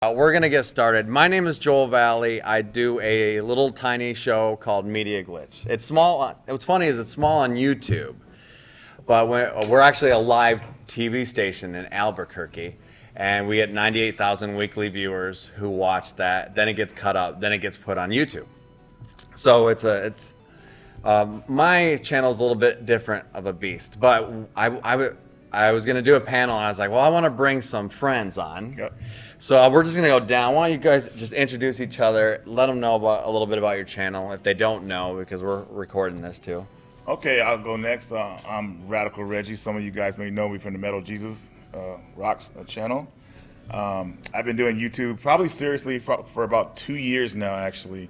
We're gonna get started. My name is Joel Valle. I do a little tiny show called MediaGlitch. It's small. What's funny is it's small on YouTube, but we're actually a live TV station in Albuquerque, and we get 98,000 weekly viewers who watch that. Then it gets cut up. Then it gets put on YouTube. So my channel is a little bit different of a beast, but I was gonna do a panel, and I was like, well, I want to bring some friends on. Yep. So we're just gonna go down. Why don't you guys just introduce each other? Let them know a little bit about your channel if they don't know, because we're recording this too. Okay, I'll go next. I'm Radical Reggie. Some of you guys may know me from the Metal Jesus Rocks channel. I've been doing YouTube probably seriously for about 2 years now, actually.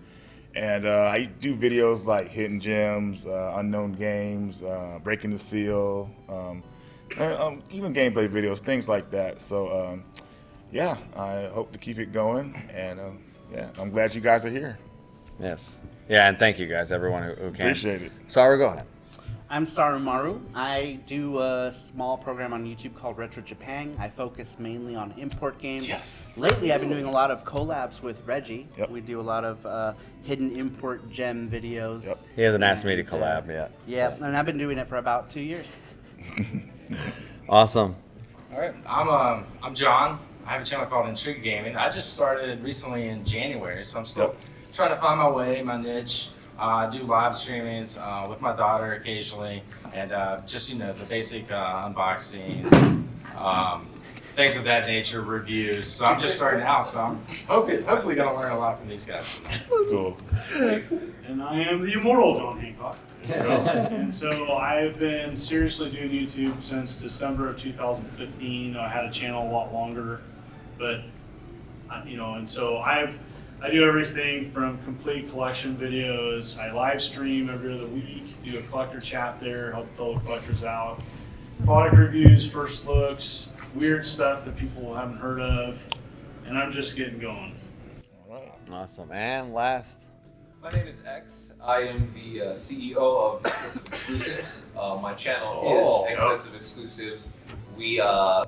And I do videos like hidden gems, unknown games, breaking the seal, and, even gameplay videos, things like that. So yeah, I hope to keep it going. And yeah, I'm glad you guys are here. Yes. Yeah, and thank you guys, everyone who came. Appreciate it. Sorry, go ahead. I'm Sarumaru. I do a small program on YouTube called Retro Japan. I focus mainly on import games. Yes. Lately, I've been doing a lot of collabs with Reggie. Yep. We do a lot of hidden import gem videos. Yep. He hasn't asked me to collab yet. Yeah, and I've been doing it for about 2 years. Awesome. All right, I'm John. I have a channel called Intrigue Gaming. I just started recently in January, so I'm still trying to find my way, my niche. I do live streamings with my daughter occasionally, and just the basic unboxing, things of that nature, reviews. So I'm just starting out, so I'm hopefully gonna learn a lot from these guys. Cool. And I am the immortal John Hancock. And so I've been seriously doing YouTube since December of 2015. I had a channel a lot longer, but and so I do everything from complete collection videos. I live stream every other week, do a collector chat there, help fellow collectors out. Product reviews, first looks, weird stuff that people haven't heard of, and I'm just getting going. All right. Awesome. And last. My name is X. I am the CEO of Excessive Exclusives. My channel is Excessive Exclusives. We are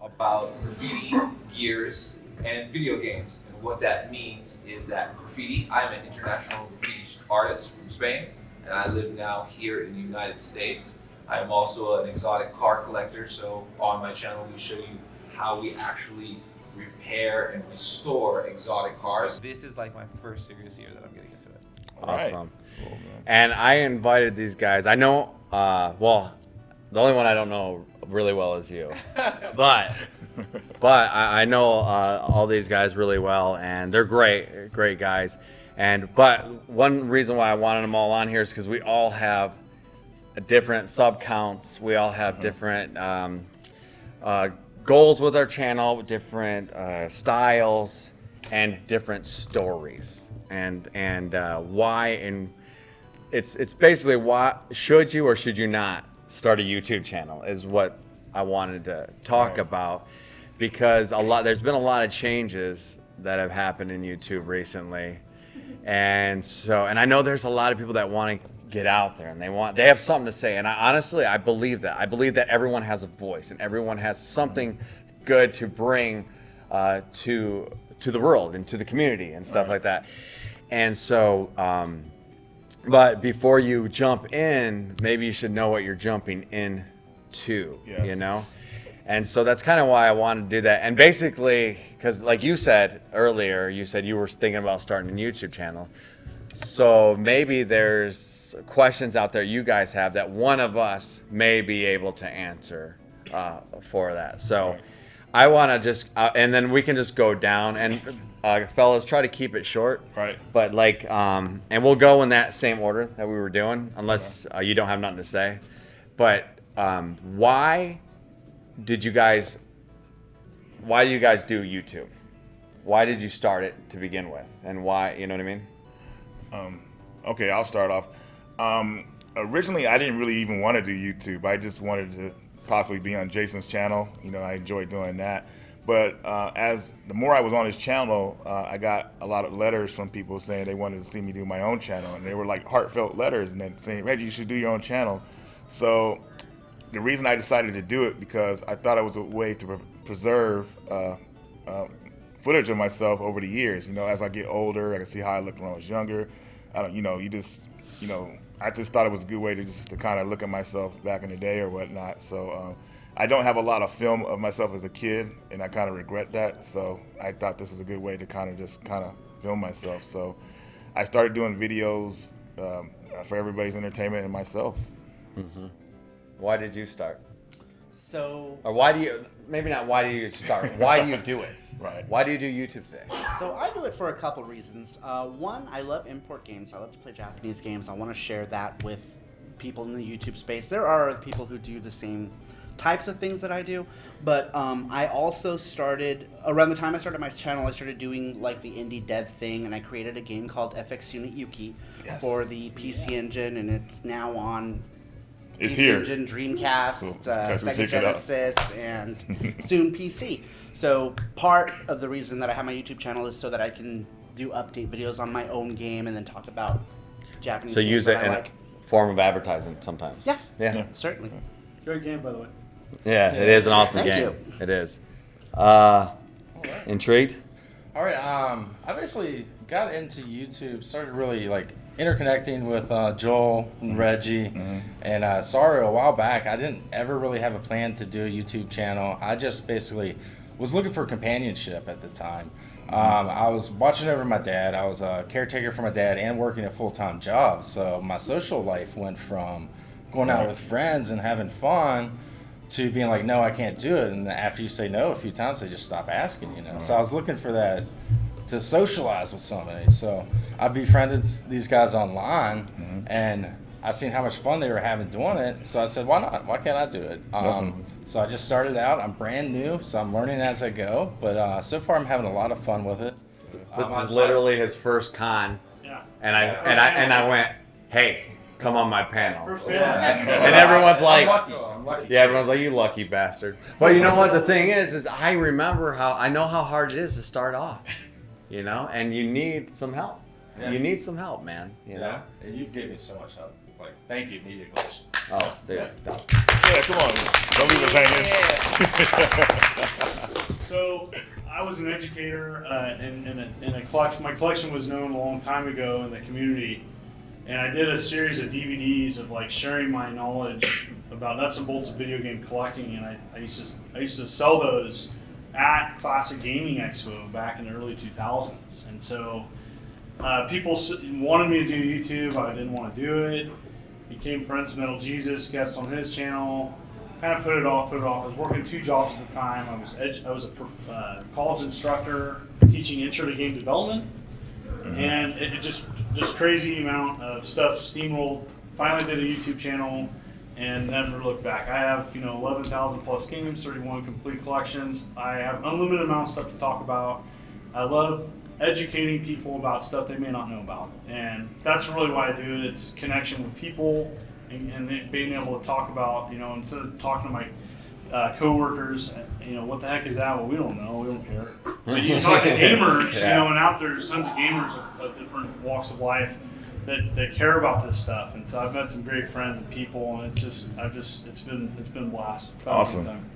about graffiti, gears, and video games. And what that means is that graffiti, I'm an international graffiti artist from Spain, and I live now here in the United States. I am also an exotic car collector, so on my channel we show you how we actually repair and restore exotic cars. This is like my first serious year that I'm getting into it. Awesome. Cool, man. And I invited these guys. I know, well, the only one I don't know really well is you. But I know all these guys really well, and they're great guys. But one reason why I wanted them all on here is because we all have different sub counts. We all have different goals with our channel, different styles, and different stories. And why, and it's basically why should you or should you not start a YouTube channel is what I wanted to talk about, because there's been a lot of changes that have happened in YouTube recently, and I know there's a lot of people that want to get out there and they have something to say, and I believe that everyone has a voice and everyone has something good to bring to the world and to the community and stuff like that. And so, but before you jump in, maybe you should know what you're jumping into, Yes. And so that's kind of why I wanted to do that. And basically, because like you said earlier, you said you were thinking about starting a YouTube channel. So maybe there's questions out there you guys have that one of us may be able to answer for that. So I want to just, and then we can just go down and fellas, try to keep it short. Right. But and we'll go in that same order that we were doing, unless you don't have nothing to say. But why do you guys do YouTube? Why did you start it to begin with? And why, you know what I mean? Okay, I'll start off. Originally, I didn't really even want to do YouTube. I just wanted to possibly be on Jason's channel. I enjoyed doing that. But as the more I was on his channel, I got a lot of letters from people saying they wanted to see me do my own channel, and they were like heartfelt letters, and then saying, "Reggie, you should do your own channel." So the reason I decided to do it because I thought it was a way to preserve footage of myself over the years. You know, as I get older, I can see how I looked when I was younger. I don't, you know, I just thought it was a good way to kind of look at myself back in the day or whatnot. So I don't have a lot of film of myself as a kid, and I kind of regret that. So I thought this was a good way to kind of film myself. So I started doing videos for everybody's entertainment and myself. Mm-hmm. Why did you start? So, Or why do you, maybe not why do you start, why do you do it? Right. Why do you do YouTube today? so I do it for a couple reasons. One, I love import games. I love to play Japanese games. I want to share that with people in the YouTube space. There are people who do the same types of things that I do, but I also started, around the time I started my channel, I started doing like the indie dev thing, and I created a game called FX Unit Yuki for the PC Engine, and it's now on It's PC here. Engine, Dreamcast, Cool. Guys, we Sega picked it up. Genesis, and soon PC. So part of the reason that I have my YouTube channel is so that I can do update videos on my own game and then talk about Japanese So games use that it I in like. a form of advertising sometimes. Yeah, Yeah. certainly. Great game, by the way. Yeah, it is an awesome Thank game. you. It is. Intrigued? All right. I basically got into YouTube, started really like interconnecting with Joel and Reggie, and sorry, a while back I didn't ever really have a plan to do a YouTube channel. I just basically was looking for companionship at the time. I was watching over my dad. I was a caretaker for my dad and working a full-time job. So my social life went from going out with friends and having fun to being like, no, I can't do it. And after you say no a few times, they just stop asking, you know. So I was looking for that to socialize with somebody. So I befriended these guys online, and I seen how much fun they were having doing it. So I said, why not? Why can't I do it? So I just started out. I'm brand new, so I'm learning as I go. But so far, I'm having a lot of fun with it. This is literally his first con, Yeah. and I went, hey, come on my panel. First game. And everyone's like, I'm lucky. yeah, everyone's like, you lucky bastard. But you know what the thing is I remember I know how hard it is to start off, you know, and you need some help. Yeah. You need some help, man. You know? Yeah, and you've given me so much help. Like, thank you, MediaGlitch. Oh, dude. Yeah, come on. Don't leave us hanging. So I was an educator in a collection. My collection was known a long time ago in the community, and I did a series of DVDs of like sharing my knowledge about nuts and bolts of video game collecting, and I used to sell those at Classic Gaming Expo back in the early 2000s, and so people wanted me to do YouTube. I didn't want to do it. Became friends with Metal Jesus, guest on his channel. Kind of put it off. I was working 2 jobs at the time. I was a college instructor teaching intro to game development, and it just crazy amount of stuff steamrolled. Finally did a YouTube channel and never looked back. I have 11,000 plus games, 31 complete collections. I have unlimited amount of stuff to talk about. I love educating people about stuff they may not know about, and that's really why I do it. It's connection with people and being able to talk about, instead of talking to my coworkers, what the heck is that? Well, we don't know, we don't care. But you talk to gamers, and out there's tons of gamers of different walks of life that care about this stuff, and so I've met some great friends and people, and it's been a blast. Awesome.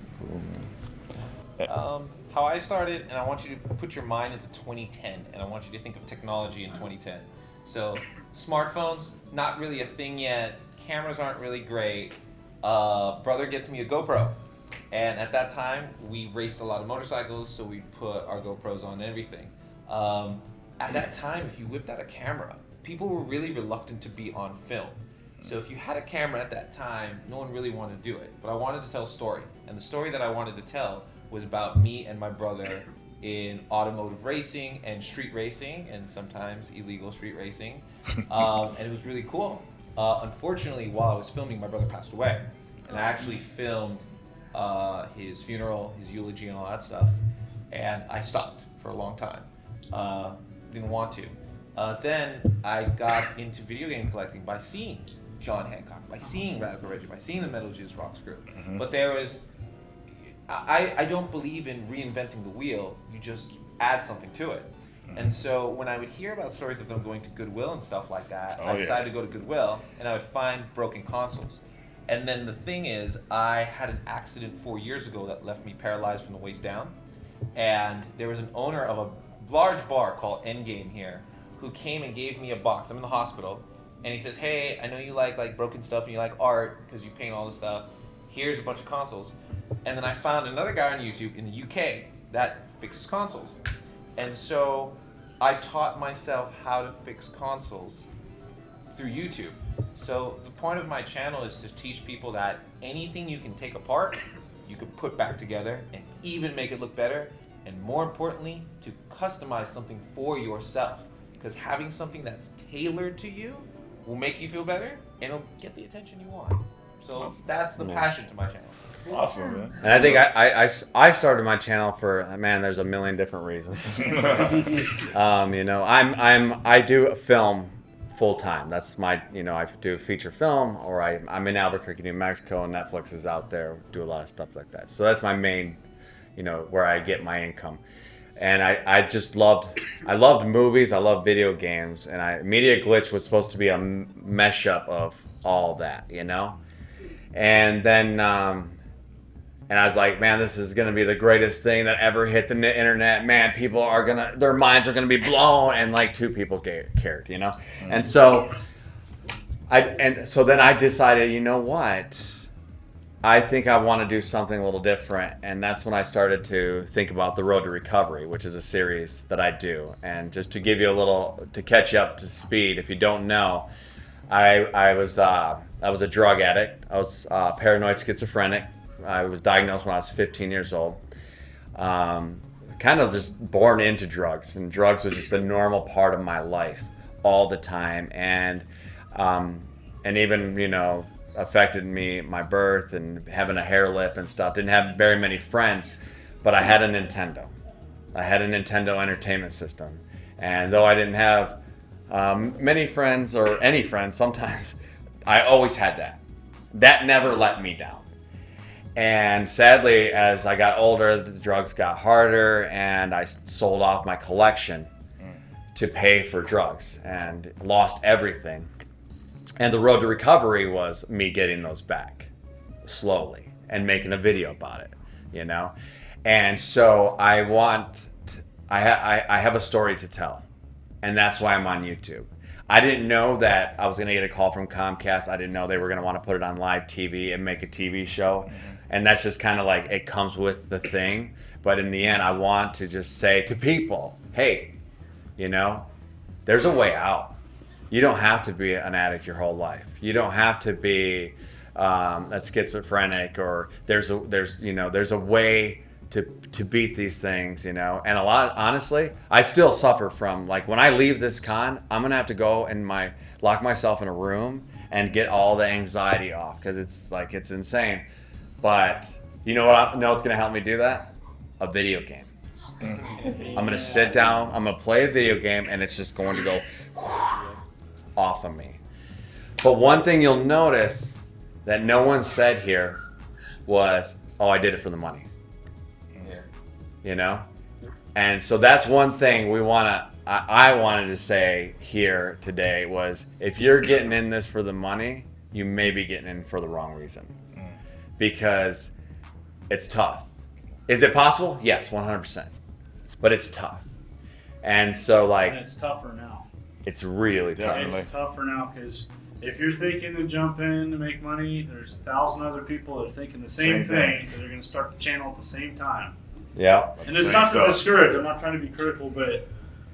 How I started, and I want you to put your mind into 2010, and I want you to think of technology in 2010. So, smartphones, not really a thing yet. Cameras aren't really great. Brother gets me a GoPro, and at that time, we raced a lot of motorcycles, so we put our GoPros on everything. At that time, if you whipped out a camera, people were really reluctant to be on film. So if you had a camera at that time, no one really wanted to do it. But I wanted to tell a story, and the story that I wanted to tell was about me and my brother in automotive racing and street racing, and sometimes illegal street racing, and it was really cool. Unfortunately, while I was filming, my brother passed away, and I actually filmed his funeral, his eulogy, and all that stuff, and I stopped for a long time. Didn't want to. Then I got into video game collecting by seeing John Hancock, by seeing Radical Reggie, by seeing the Metal Jesus Rocks group. But there was, I don't believe in reinventing the wheel. You just add something to it. And so when I would hear about stories of them going to Goodwill and stuff like that, I decided to go to Goodwill, and I would find broken consoles. And then the thing is, I had an accident 4 years ago that left me paralyzed from the waist down. and there was an owner of a large bar called Endgame here who came and gave me a box. I'm in the hospital, and he says, hey, I know you like broken stuff and you like art because you paint all this stuff. Here's a bunch of consoles. And then I found another guy on YouTube in the UK that fixes consoles. And so I taught myself how to fix consoles through YouTube. So the point of my channel is to teach people that anything you can take apart, you can put back together and even make it look better. And more importantly, to customize something for yourself. Because having something that's tailored to you will make you feel better and it'll get the attention you want. So that's the passion to my channel. Awesome, man. And I think I started my channel for, man, there's a million different reasons. You know, I do film full time. That's my, you know, I do feature film, or I'm in Albuquerque, New Mexico, and Netflix is out there, do a lot of stuff like that. So that's my main, you know, where I get my income. And I just loved movies, I loved video games, and MediaGlitch was supposed to be a mesh up of all that, you know? And then, and I was like, man, this is going to be the greatest thing that ever hit the internet. Man, people are going to, their minds are going to be blown. And like 2 people cared, you know? And so then I decided, you know what? I think I want to do something a little different. And that's when I started to think about The Road to Recovery, which is a series that I do. And just to give you a little, to catch you up to speed, if you don't know, I was a drug addict. I was paranoid schizophrenic. I was diagnosed when I was 15 years old. Kind of just born into drugs, and drugs was just a normal part of my life all the time, and even, you know, affected me, my birth and having a hair lip and stuff. Didn't have very many friends, but I had a Nintendo. I had a Nintendo Entertainment System, and though I didn't have many friends or any friends, sometimes I always had that. That never let me down. And sadly, as I got older, the drugs got harder, and I sold off my collection to pay for drugs and lost everything. And the road to recovery was me getting those back slowly and making a video about it, you know? And so I have a story to tell, and that's why I'm on YouTube. I didn't know that I was going to get a call from Comcast. I didn't know they were going to want to put it on live TV and make a TV show. And that's just kind of like, it comes with the thing. But in the end, I want to just say to people, hey, you know, there's a way out. You don't have to be an addict your whole life. You don't have to be a schizophrenic, or there's a way to beat these things, you know. And honestly, I still suffer from, like, when I leave this con, I'm gonna have to go and lock myself in a room and get all the anxiety off, because it's insane. But you know what's gonna help me do that? A video game. I'm gonna sit down, I'm gonna play a video game, and it's just going to go off of me. But one thing you'll notice that no one said here was, oh, I did it for the money. You know? And so that's one thing I wanted to say here today was, if you're getting in this for the money, you may be getting in for the wrong reason. Because it's tough. Is it possible? Yes, 100%. But it's tough. And so, like, and it's tougher now. It's really tough. It's tougher now, because if you're thinking to jump in to make money, there's 1,000 other people that are thinking the same thing, because they're going to start the channel at the same time. Yeah. And it's not to discourage. I'm not trying to be critical, but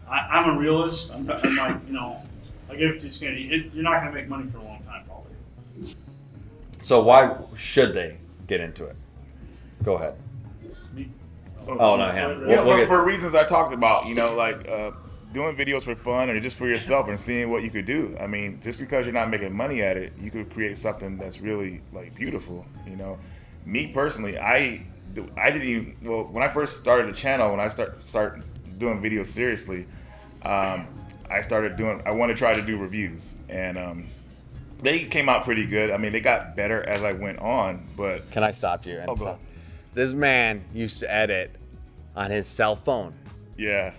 I'm a realist. I'm like, you know, I give it to you. You're not going to make money for a long time, probably. So why should they get into it? Go ahead. Oh, no, him. Yeah, for reasons I talked about, you know, like doing videos for fun or just for yourself and seeing what you could do. I mean, just because you're not making money at it, you could create something that's really, like, beautiful, you know. Me personally, I didn't even, well, when I first started the channel, when I start doing videos seriously, I want to try to do reviews, and they came out pretty good. I mean, they got better as I went on, but... Can I stop you? This man used to edit on his cell phone. Yeah.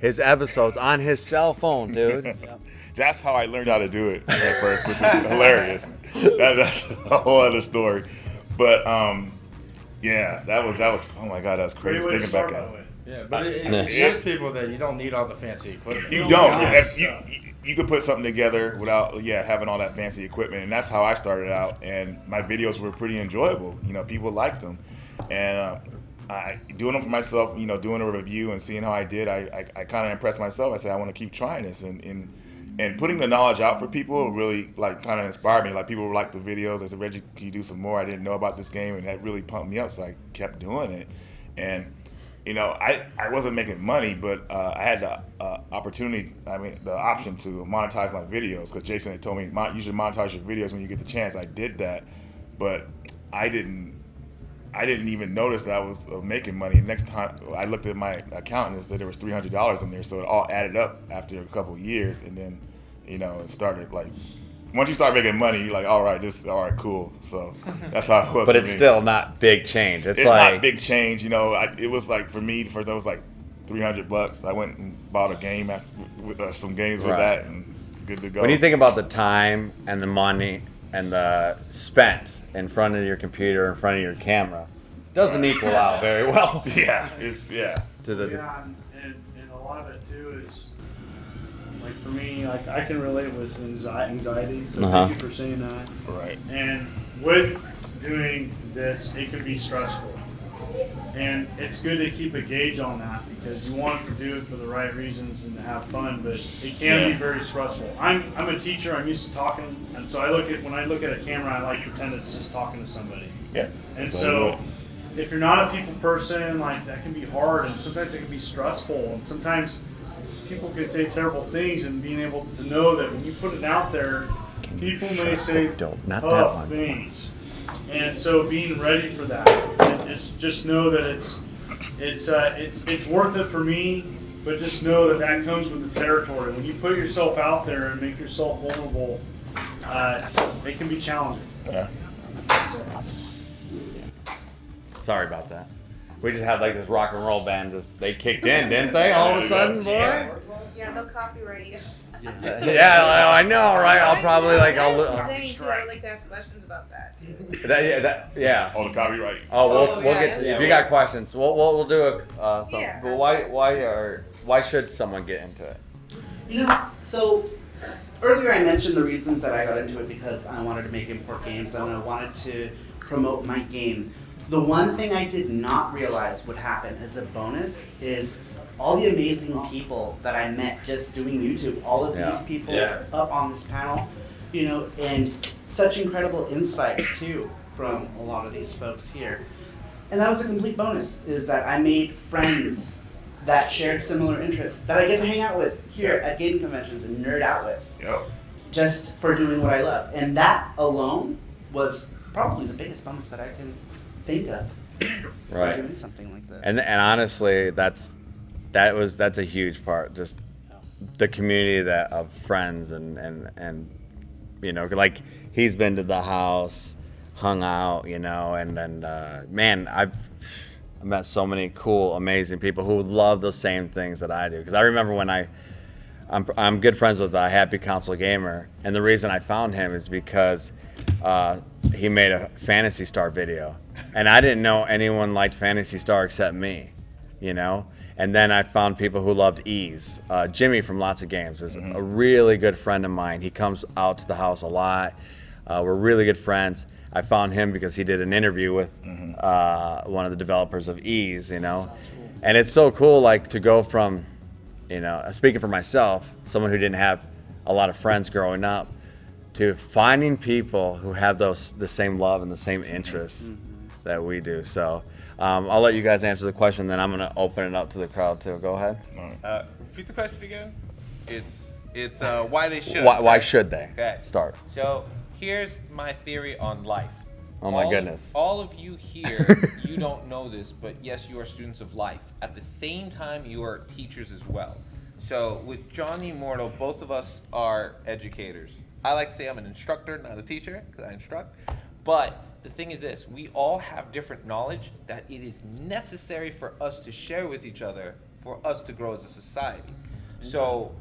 His episodes on his cell phone, dude. That's how I learned how to do it at first, which is hilarious. That's a whole other story. But Yeah, that was. Oh my God, that's crazy. Great way to Thinking start, back by at the way. Yeah, but it Yeah. shows people that you don't need all the fancy equipment. You No, don't. no. If you could put something together without, having all that fancy equipment, and that's how I started out. And my videos were pretty enjoyable. People liked them, and I doing them for myself. Doing a review and seeing how I did, I kind of impressed myself. I said I want to keep trying this, and putting the knowledge out for people really kind of inspired me. Like people would like the videos. I said, Reggie, can you do some more? I didn't know about this game, and that really pumped me up. So I kept doing it, and. I wasn't making money, but I had the opportunity, the option to monetize my videos, because Jason had told me, you should monetize your videos when you get the chance. I did that, but I didn't even notice that I was making money. Next time I looked at my account and it said there was $300 in there, so it all added up after a couple of years, and then, it started once you start making money, you're like, all right, cool. So that's how it was. But for it's me. still not big change. It's like not big change, it was for me, first it was like $300. I went and bought a game with some games with Right. that, and good to go. when you think about the time and the money and the spent in front of your computer, in front of your camera, it doesn't equal out very well. yeah. To the Yeah, and a lot of it too is, like for me, like I can relate with anxiety, so Uh-huh. thank you for saying that. Right. And with doing this, it can be stressful. And it's good to keep a gauge on that, because you want to do it for the right reasons and to have fun, but it can be very stressful. I'm a teacher, I'm used to talking, and so when I look at a camera, I like to pretend it's just talking to somebody. Yeah. And So so, if you're not a people person, that can be hard, and sometimes it can be stressful, and sometimes people can say terrible things, and being able to know that when you put it out there, people may say Not that tough one. things. And so being ready for that, and it's just know that it's worth it for me, but just know that comes with the territory. When you put yourself out there and make yourself vulnerable, it can be challenging. Yeah. Sorry about that. We just had this rock and roll band. They kicked in, didn't they? All of a sudden, boy. Yeah, they'll copyright you. Yeah, I know, right? I'll probably I was saying too, I'd like to ask questions about that too. Yeah. Oh, the copyright. Oh, we'll yeah, get to. yeah. If you got questions, we'll do it. Yeah. But why should someone get into it? So earlier I mentioned the reasons that I got into it, because I wanted to make import games and I wanted to promote my game. The one thing I did not realize would happen as a bonus is all the amazing people that I met just doing YouTube, all of these people up on this panel, and such incredible insight too from a lot of these folks here. And that was a complete bonus, is that I made friends that shared similar interests, that I get to hang out with here at gaming conventions and nerd out with, Yep. just for doing what I love. And that alone was probably the biggest bonus that I can think of for Right. doing something like this. And honestly, that's a huge part. Just the community of friends and he's been to the house, hung out, and then man, I've met so many cool, amazing people who love the same things that I do. Because I remember when I'm good friends with a Happy Console Gamer, and the reason I found him is because he made a Phantasy Star video, and I didn't know anyone liked Phantasy Star except me, And then I found people who loved Ease. Jimmy from Lots of Games is a really good friend of mine. He comes out to the house a lot. We're really good friends. I found him because he did an interview with one of the developers of Ease, And it's so cool, to go from, speaking for myself, someone who didn't have a lot of friends growing up, to finding people who have the same love and the same interests that we do. So I'll let you guys answer the question, then I'm going to open it up to the crowd too. Go ahead. Repeat the question again. It's why they should. Why should they Okay. start? So here's my theory on life. Oh my goodness. All of you here, you don't know this, but yes, you are students of life. At the same time, you are teachers as well. So with John the Immortal, both of us are educators. I like to say I'm an instructor, not a teacher, because I instruct. But the thing is this, we all have different knowledge that it is necessary for us to share with each other for us to grow as a society. So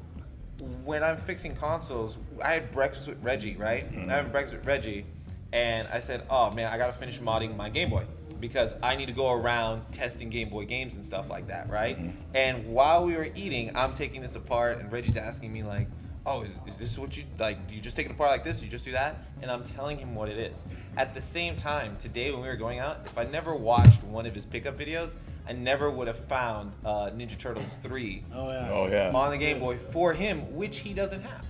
when I'm fixing consoles, I had breakfast with Reggie, right? I had breakfast with Reggie, and I said, oh man, I gotta finish modding my Game Boy. because I need to go around testing Game Boy games and stuff like that, right? And while we were eating, I'm taking this apart, and Reggie's asking me like, oh, is this what you, like, do you just take it apart like this, do you just do that? And I'm telling him what it is. At the same time, today when we were going out, if I never watched one of his pickup videos, I never would have found Ninja Turtles 3 on the Game Boy for him, which he doesn't have.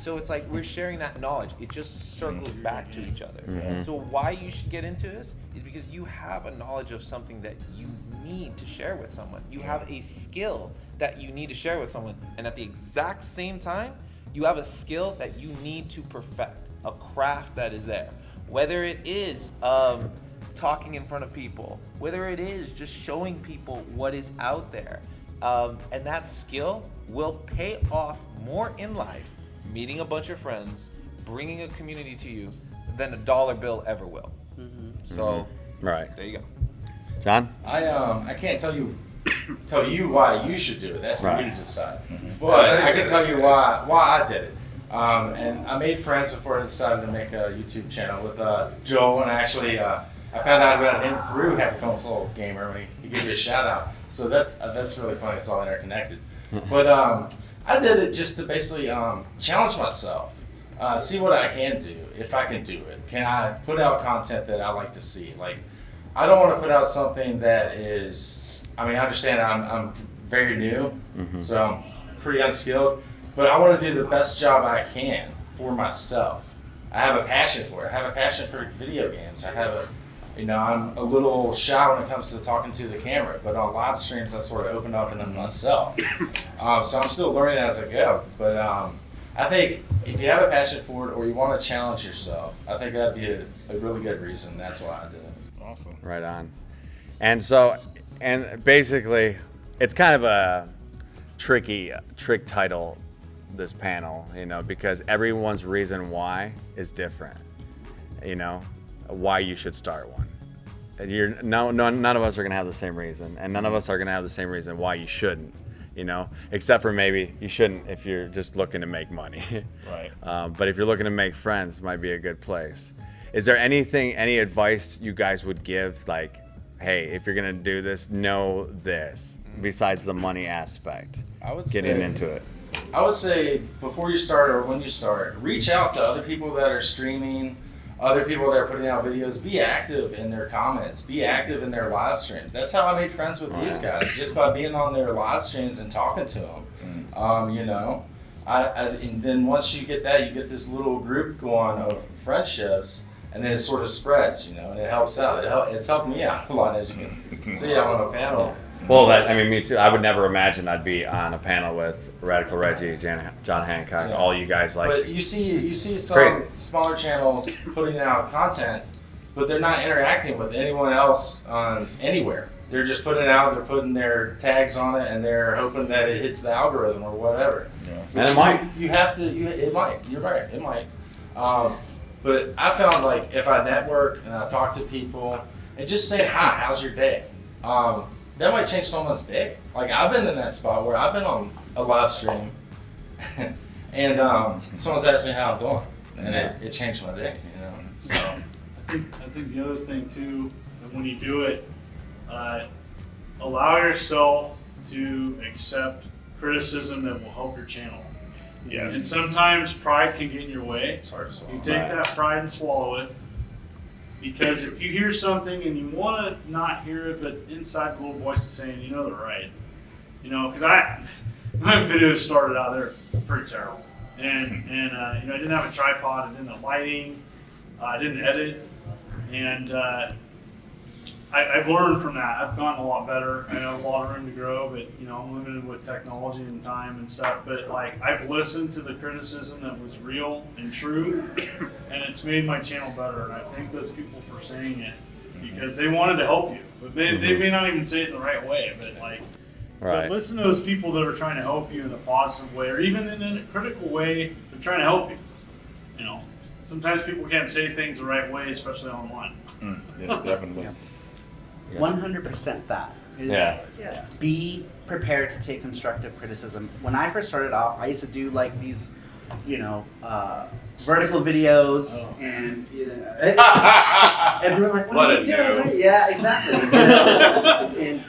So it's like we're sharing that knowledge. It just circles back to each other. So why you should get into this is because you have a knowledge of something that you need to share with someone. You have a skill that you need to share with someone. And at the exact same time, you have a skill that you need to perfect, a craft that is there. Whether it is talking in front of people, whether it is just showing people what is out there. And that skill will pay off more in life, meeting a bunch of friends, bringing a community to you, than a dollar bill ever will. So, right. There you go. John? I can't tell you why you should do it. That's for you to decide. But I can tell you why I did it. And I made friends before I decided to make a YouTube channel with Joel, and actually I found out about him through Happy Console Gamer when he gave me a shout out. So that's really funny. It's all interconnected. But I did it just to basically challenge myself, see what I can do, if I can do it. Can I put out content that I like to see? Like, I don't want to put out something that is, I mean, I understand I'm very new, so I'm pretty unskilled, but I want to do the best job I can for myself. I have a passion for it. I have a passion for video games. I'm a little shy when it comes to talking to the camera, but on live streams, I sort of open up and I'm myself. So I'm still learning as I go. But I think if you have a passion for it or you want to challenge yourself, I think that'd be a really good reason. That's why I did it. Awesome. Right on. And basically, it's kind of a trick title, this panel, because everyone's reason why is different, why you should start one. And none of us are gonna have the same reason, and none of us are gonna have the same reason why you shouldn't, except for maybe you shouldn't if you're just looking to make money. Right. But if you're looking to make friends, it might be a good place. Is there any advice you guys would give, like, hey, if you're gonna do this, know this, besides the money aspect, getting into it? I would say before you start or when you start, reach out to other people that are streaming, other people that are putting out videos. Be active in their comments. Be active in their live streams. That's how I made friends with these guys, just by being on their live streams and talking to them. And then once you get that, you get this little group going of friendships, and then it sort of spreads, and it helps out. It's helped me out a lot, as you can see. I'm on a panel. Well, me too. I would never imagine I'd be on a panel with Radical Reggie, John Hancock, all you guys like. But you see some crazy. Smaller channels putting out content, but they're not interacting with anyone else anywhere. They're just putting it out. They're putting their tags on it, and they're hoping that it hits the algorithm or whatever. Yeah. And it might. You have to. It might. You're right. It might. But I found, like, if I network and I talk to people and just say hi, how's your day? That might change someone's day. Like, I've been in that spot where I've been on a live stream and someone's asked me how I'm doing, and it changed my day. So I think the other thing too, when you do it, allow yourself to accept criticism that will help your channel. Yes. And sometimes pride can get in your way. it's hard to swallow. You take that pride and swallow it. Because if you hear something and you want to not hear it, but inside the little voice is saying, they're right. Because my videos started out, they're pretty terrible. And I didn't have a tripod, I didn't have lighting, I didn't edit. And I've learned from that. I've gotten a lot better. I have a lot of room to grow, but I'm limited with technology and time and stuff. But like, I've listened to the criticism that was real and true, and it's made my channel better. And I thank those people for saying it because they wanted to help you, but they may not even say it in the right way. But like, but listen to those people that are trying to help you in a positive way, or even in a critical way. They're trying to help you. Sometimes people can't say things the right way, especially online. Yeah, definitely. 100% that. Be prepared to take constructive criticism. When I first started off, I used to do like these vertical videos, and everyone like, what are you doing? Yeah, exactly.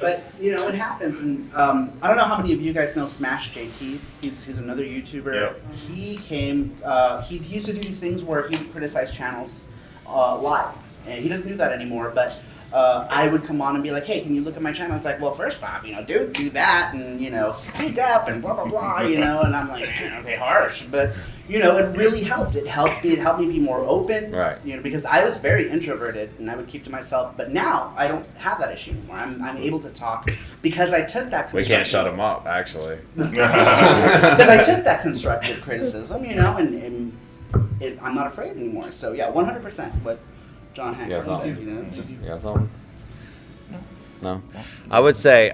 But it happens, and I don't know how many of you guys know Smash JT. He's another YouTuber. Yep. He came. He used to do these things where he would criticize channels live, and he doesn't do that anymore. But I would come on and be like, hey, can you look at my channel? It's like, well, first off, dude, do that, and speak up, and blah blah blah, and I'm like, okay, harsh, but. It really helped. It helped me be more open. Right. Because I was very introverted and I would keep to myself. But now I don't have that issue anymore. I'm able to talk because I took that. We can't shut him up, actually. Because I took that constructive criticism, and I'm not afraid anymore. So yeah, 100% what John Hancock said. It's just, You got something? No. I would say,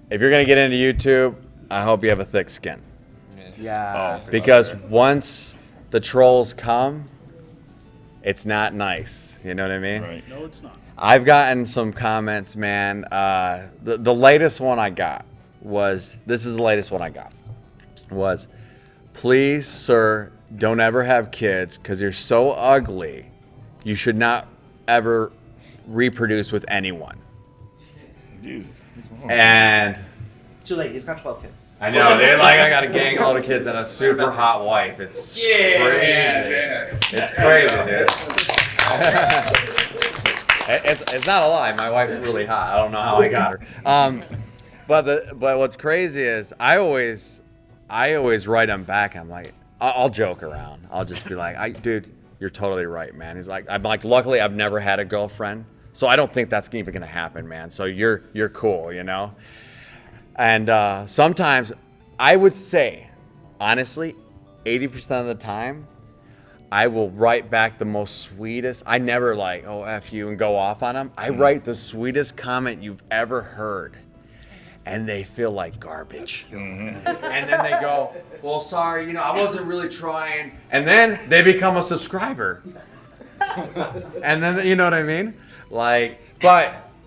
if you're gonna get into YouTube, I hope you have a thick skin. yeah. Because once the trolls come, it's not nice. You know what I mean? Right. No, it's not. I've gotten some comments, man. The latest one I got was, this is the latest one I got, was, please, sir, don't ever have kids because you're so ugly. You should not ever reproduce with anyone. Jesus. And Too late. He's got 12 kids. I know, they're like, I got a gang load of kids and a super hot wife. It's crazy. It's crazy, dude. It's not a lie. My wife's really hot. I don't know how I got her. But what's crazy is I always write them back. I'm like, I'll joke around. I'll just be like, dude, you're totally right, man. I'm like, luckily I've never had a girlfriend, so I don't think that's even gonna happen, man. So you're cool, And sometimes I would say, honestly, 80% of the time, I will write back the most sweetest. I never like, oh, F you, and go off on them. I write the sweetest comment you've ever heard. And they feel like garbage. And then they go, well, sorry, I wasn't really trying. And then they become a subscriber. And then, you know what I mean? But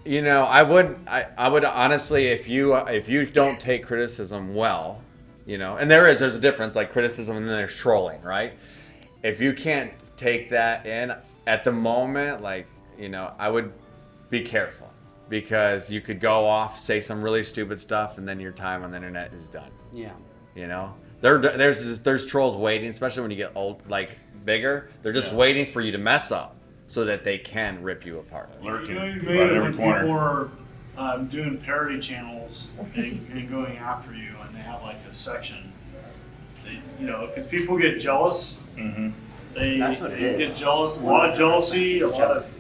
I would honestly, if you don't take criticism well, and there's a difference, like criticism and then there's trolling, right? If you can't take that in at the moment, I would be careful because you could go off, say some really stupid stuff, and then your time on the internet is done. Yeah. There's trolls waiting, especially when you get old, bigger. They're just waiting for you to mess up so that they can rip you apart. Lurking You right made in it every when corner. people are doing parody channels and going after you, and they have a section. Because people get jealous. Mm-hmm. They That's what it is. get jealous. A lot of jealousy, a lot of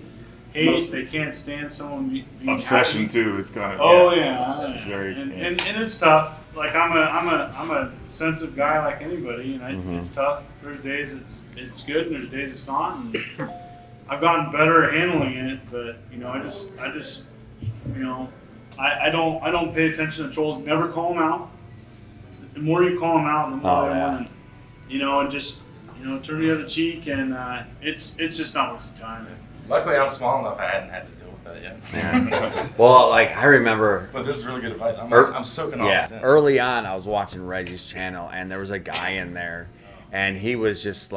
hate. They can't stand someone being Obsession happy. too. It's kind of. Oh yeah, It's very. and it's tough. I'm a sensitive guy like anybody, and it's tough. There's days it's good, and there's days it's not. And I've gotten better at handling it, but I don't pay attention to trolls. Never call them out. The more you call them out, the more they want to, and just turn the other cheek, and it's just not worth the time. Luckily, I'm small enough. I hadn't had to deal with that yet. Well, I remember. But this is really good advice. I'm soaking all this in. Early on, I was watching Reggie's channel, and there was a guy in there, and he was just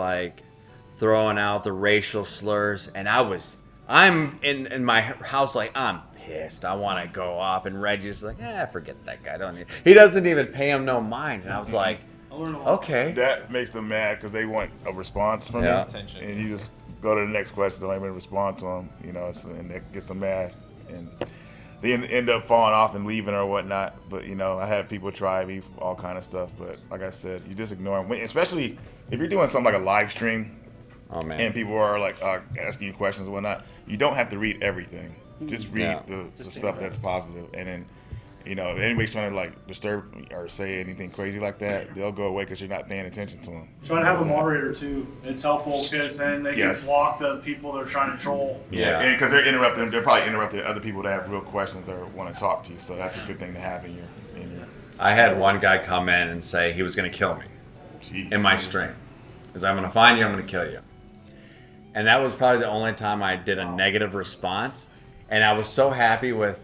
throwing out the racial slurs, and I'm in my house I'm pissed. I want to go off, and Reggie's like, forget that guy. He doesn't even pay him no mind, and I was like, okay. That makes them mad because they want a response from you, and you just go to the next question. Don't even respond to them, and that gets them mad, and they end up falling off and leaving or whatnot. But I had people try me, all kind of stuff. But like I said, you just ignore them, especially if you're doing something like a live stream. Oh man. And people are asking you questions and whatnot. You don't have to read everything. Just read the stuff that's positive, and then if anybody's trying to disturb or say anything crazy like that, they'll go away because you're not paying attention to them. Try to have a moderator too. It's helpful because then they can block the people that are trying to troll. Yeah, because they're interrupting. They're probably interrupting other people that have real questions or want to talk to you. So that's a good thing to have in your. I had one guy come in and say he was going to kill me in my stream. Because I'm going to find you, I'm going to kill you. And that was probably the only time I did a negative response. And I was so happy with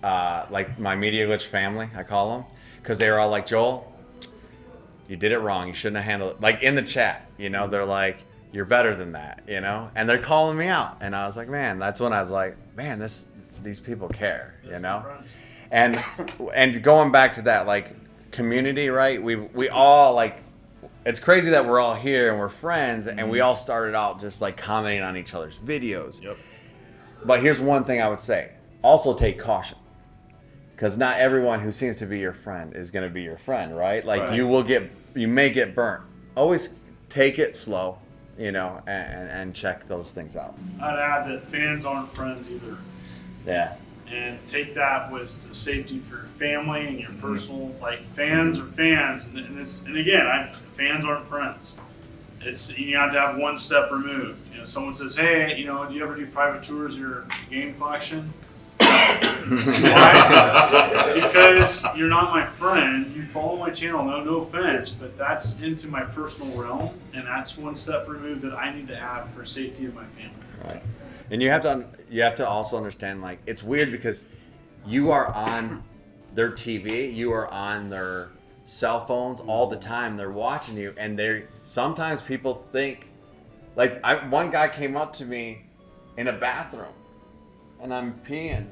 my MediaGlitch family, I call them. Because they were all like, Joel, you did it wrong. You shouldn't have handled it. Like in the chat, you know, they're like, you're better than that, you know? And they're calling me out. And I was like, man, that's when I was like, man, these people care, you know? And going back to that, like, community, right? We all, like, it's crazy that we're all here and we're friends and we all started out just like commenting on each other's videos. Yep. But here's one thing I would say. Also take caution. Because not everyone who seems to be your friend is going to be your friend, right? Like Right. you may get burnt. Always take it slow, you know, and check those things out. I'd add that fans aren't friends either. Yeah. And take that with the safety for your family and your personal, like fans are fans, and again, fans aren't friends. It's, you have to have one step removed. You know, someone says, "Hey, you know, do you ever do private tours of your game collection?" Why? Because you're not my friend. You follow my channel. No offense, but that's into my personal realm, and that's one step removed that I need to have for safety of my family. Right. And you have to also understand, like, it's weird because you are on their TV, you are on their cell phones all the time. They're watching you, and sometimes people think, like, one guy came up to me in a bathroom, and I'm peeing,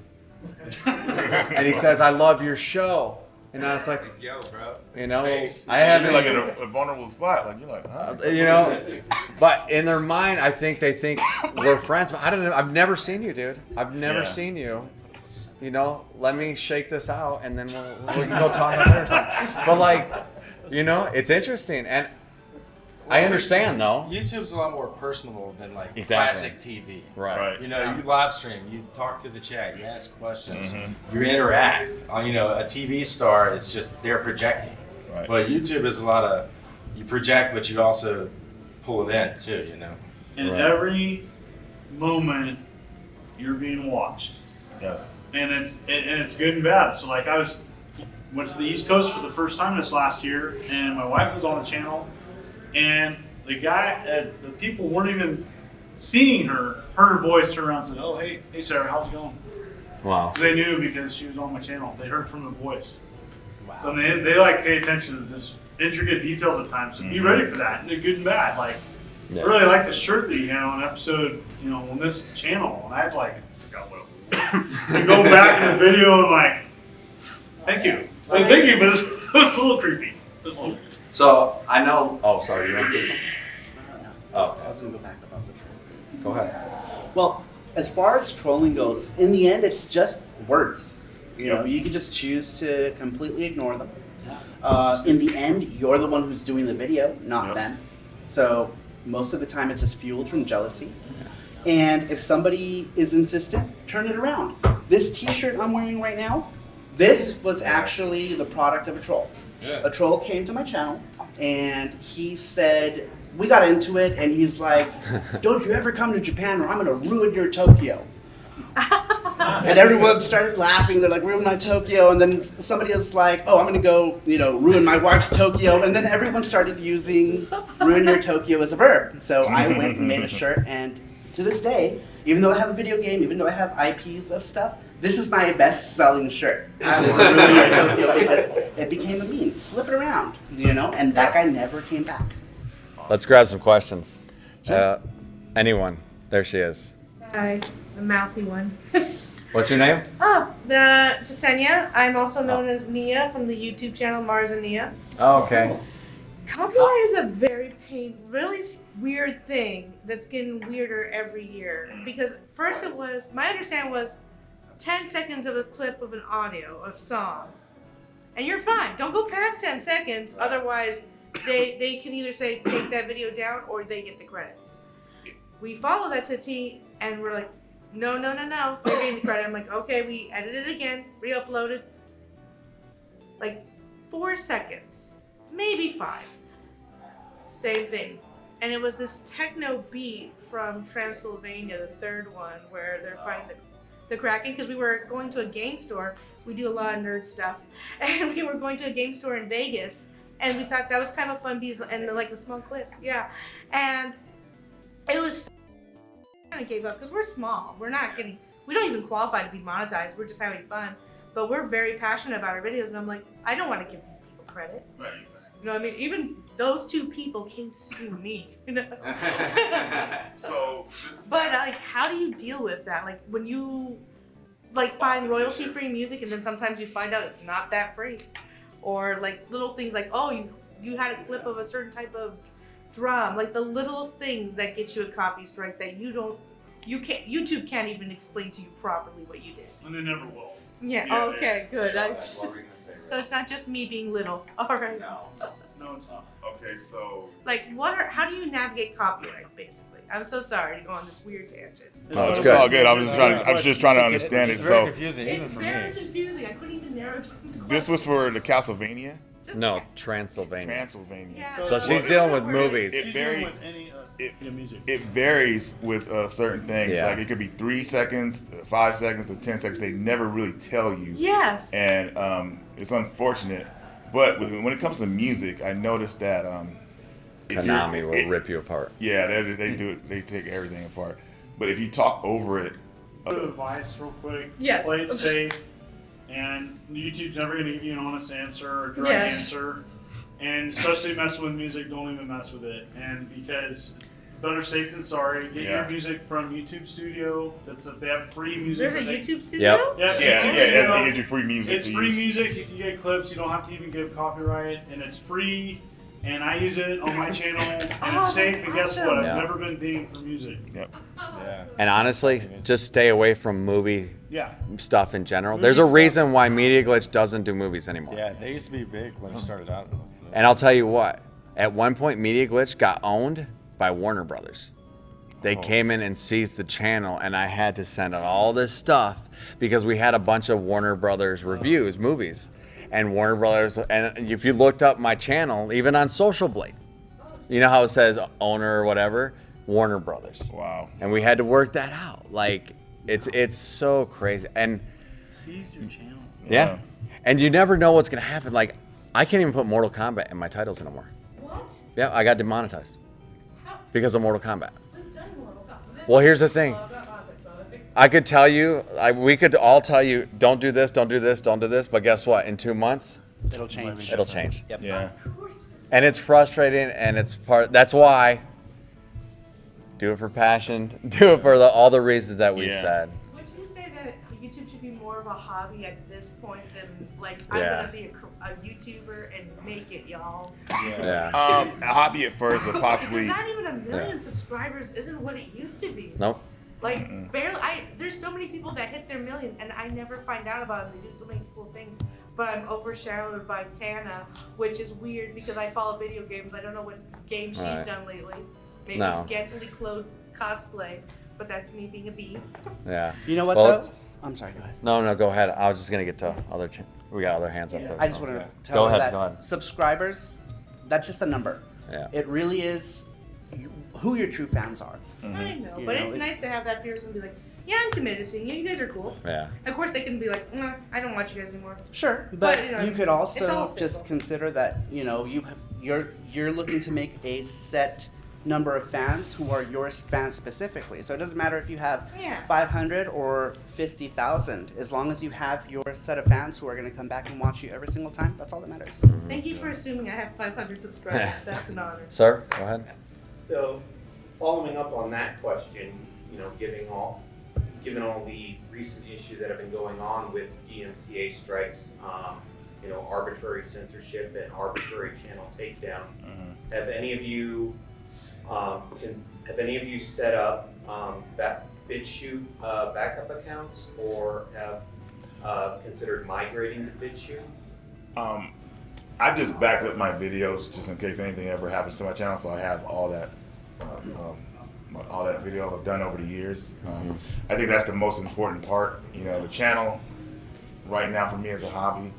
and he says, "I love your show." And I was like, yo, bro. you know, Space. I haven't You're like in a vulnerable spot. Like, you're like, huh? you know, but in their mind, I think they think we're friends. But I don't know. I've never seen you, dude. I've never seen you. You know, let me shake this out, and then we can go talk about it or something. But like, you know, it's interesting, and I understand though. YouTube's a lot more personable than like Exactly. classic TV. Right. You know, you live stream, you talk to the chat, you ask questions, you interact. You know, a TV star is just they're projecting. Right. But YouTube is a lot of you project, but you also pull it in too. You know. And Right. every moment you're being watched, Yes. and it's good and bad. So like went to the East Coast for the first time this last year, and my wife was on the channel, and the people weren't even seeing her. Heard her voice, turned around and said, "Oh, hey Sarah, how's it going?" Wow. They knew because she was on my channel. They heard from the voice. Wow. So they like pay attention to this intricate details at times. So be ready for that, and good and bad. Like, Yeah. I really like the shirt that you had on episode, you know, on this channel, and I forgot what it was. To go back in the video and like, thank you. Well, thank you, but it's a little creepy. So I know. Oh, sorry. You want to? Oh, I was gonna go back about the troll. go ahead. Well, as far as trolling goes, in the end, it's just words. You know, Yep. you can just choose to completely ignore them. In the end, you're the one who's doing the video, not Yep. them. So most of the time, it's just fueled from jealousy. And if somebody is insistent, turn it around. This T-shirt I'm wearing right now, this was actually the product of a troll. Yeah. A troll came to my channel, and he said, we got into it, and he's like, "Don't you ever come to Japan, or I'm gonna ruin your Tokyo." And everyone started laughing. They're like, "Ruin my Tokyo," and then somebody else like, "Oh, I'm gonna go, you know, ruin my wife's Tokyo," and then everyone started using "ruin your Tokyo" as a verb. So I went and made a shirt, and to this day, even though I have a video game, even though I have IPs of stuff, this is my best-selling shirt. I was ruining your Tokyo because it became a meme. Flip it around, you know, and that guy never came back. Let's grab some questions. Anyone? There she is. Hi, the mouthy one. What's your name? Oh, Jasenia. I'm also known as Nia from the YouTube channel Mars and Nia. Oh, okay. Copyright is a very really weird thing that's getting weirder every year. Because first it was, my understanding was 10 seconds of a clip of an audio of song. And you're fine. Don't go past 10 seconds. Otherwise, they can either say take that video down or they get the credit. We follow that to a T and we're like, no, they're getting the credit. I'm like, okay, we edited it again, re-uploaded. Like 4 seconds, maybe 5. Same thing. And it was this techno beat from Transylvania, the third one, where they're finding the Kraken, because we were going to a game store. So we do a lot of nerd stuff. And we were going to a game store in Vegas, and we thought that was kind of a fun piece, and like a small clip, yeah. And it was kind of gave up, because we're small. We don't even qualify to be monetized. We're just having fun. But we're very passionate about our videos, and I'm like, I don't want to give these people credit. Right. You know what I mean? Even those two people came to sue me. You know. So, But like, how do you deal with that? Like when you like find royalty-free music, and then sometimes you find out it's not that free, or like little things like, oh, you had a clip of a certain type of drum, like the littlest things that get you a copy strike that YouTube can't even explain to you properly what you did. And they never will. Yeah. Yeah, Okay. Good. Yeah, That's that's what we're just, gonna say, so it's not just me being little. All right. No, it's not. okay, so Like, how do you navigate copyright, basically? I'm so sorry to go on this weird tangent. Oh, it's it's good. all good. I was just trying to understand it. It's very So confusing, It's even for very me. confusing. I couldn't even narrow it down. this was for the Castlevania, No, Transylvania. Transylvania. Yeah. So she's dealing with movies. It She's very- dealing with any music. It varies with certain things. Yeah. Like it could be 3 seconds, 5 seconds, or 10 seconds. They never really tell you. Yes. And it's unfortunate. But when it comes to music, I noticed that if you're- Konami will rip you apart. Yeah, they do it. They take everything apart. But if you talk over it, Advice, real quick. Yes. Play it safe, and YouTube's never gonna give you an honest answer or direct Yes. answer. And especially messing with music, don't even mess with it. And because better safe than sorry. Get Yeah. your music from YouTube Studio. They have free music. There's a that they- YouTube studio? Yep. Yeah, yeah, YouTube yeah, Studio. you get your free music. It's to free use. music. You can get clips. You don't have to even give copyright, and it's free. And I use it on my channel, and Oh, it's safe. that's And guess awesome. what? I've Yeah. never been dinged for music. Yeah. And honestly, just stay away from movie Yeah. stuff in general. Movie There's a stuff. reason why MediaGlitch doesn't do movies anymore. Yeah, they used to be big when it started out. And I'll tell you what, at one point MediaGlitch got owned by Warner Brothers. They came in and seized the channel, and I had to send out all this stuff because we had a bunch of Warner Brothers reviews, movies. And Warner Brothers, and if you looked up my channel, even on Social Blade, you know how it says owner or whatever? Warner Brothers. Wow. And we had to work that out. Like, it's so crazy. And Seized your channel. yeah. And you never know what's going to happen. Like, I can't even put Mortal Kombat in my titles anymore. What? Yeah, I got demonetized How? because of Mortal Kombat. We've done Mortal Kombat. Well, here's the thing. Oh, not honest, though. I could tell you, we could all tell you, don't do this, don't do this, don't do this. But guess what? In 2 months, It'll change. it'll change. Yep. Yeah. And it's frustrating, and it's that's why do it for passion, do it for all the reasons that we Yeah. said. Would you say that YouTube should be more of a hobby at this point than like Yeah. I'm gonna be a YouTuber and make it, y'all? Yeah. A hobby at first, but Because possibly. not even a million subscribers isn't what it used to be. Nope. Like barely. There's so many people that hit their million, and I never find out about them. They do so many cool things, but I'm overshadowed by Tana, which is weird because I follow video games. I don't know what game she's Right. done lately. Maybe No. scantily clothed cosplay, but that's me being a bee. Yeah. You know what Well, though? it's- I'm sorry. Go ahead. No, go ahead. I was just gonna get to other. We got other hands up there. I just want to Go tell her ahead, that go ahead. subscribers, that's just a number. Yeah. It really is who your true fans are. I know, You but know, it's nice to have that person be like, yeah, I'm committed to seeing you. You guys are cool. Yeah. Of course, they can be like, nah, I don't watch you guys anymore. Sure, but But, you know, you could it's all also just fickle. consider that you're looking to make a set number of fans who are your fans specifically. So it doesn't matter if you have Yeah. 500 or 50,000. As long as you have your set of fans who are going to come back and watch you every single time, that's all that matters. Thank you for assuming I have 500 subscribers. That's an honor. Sir, go ahead. So, following up on that question, given all the recent issues that have been going on with DMCA strikes, arbitrary censorship and arbitrary channel takedowns, have any of you set up that BitChute backup accounts, or have considered migrating to BitChute? I just backed up my videos just in case anything ever happens to my channel, so I have all that video I've done over the years. I think that's the most important part. The channel right now for me is a hobby,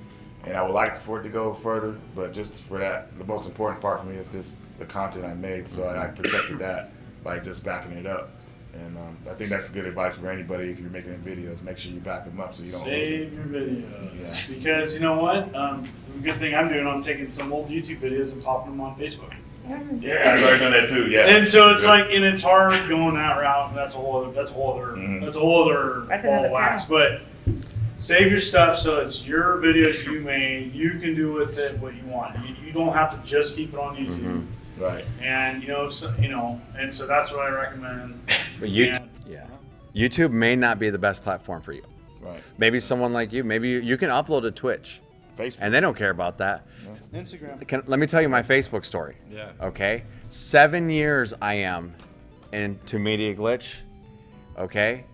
and I would like for it to go further, but just for that, the most important part for me is just the content I made, so I protected that by just backing it up. And I think that's good advice for anybody. If you're making videos, make sure you back them up so you don't Save your videos. Yeah. Because you know what? The good thing I'm doing, I'm taking some old YouTube videos and popping them on Facebook. Yeah, I've already done that too. Yeah. And so it's Yeah. like, and it's hard going that route. That's a whole other That's ball another of wax. But Save your stuff so it's your videos you made. You can do with it what you want. You don't have to just keep it on YouTube. Right. And so that's what I recommend. But YouTube may not be the best platform for you. Right. Maybe someone like you, maybe you can upload to Twitch. Facebook. And they don't care about that. Instagram. Let me tell you my Facebook story. Yeah. Okay? 7 years I am into MediaGlitch. Okay?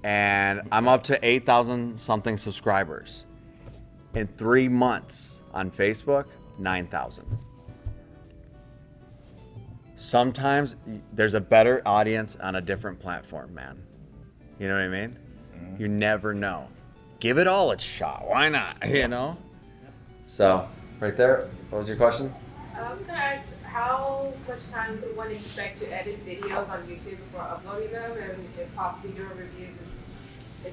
And I'm up to 8,000 something subscribers. In 3 months on Facebook, 9,000. Sometimes there's a better audience on a different platform, man. You know what I mean? You never know. Give it all a shot. Why not? You know? So, right there, what was your question? I was gonna ask, how much time could one expect to edit videos on YouTube before uploading them, and if possibly doing reviews is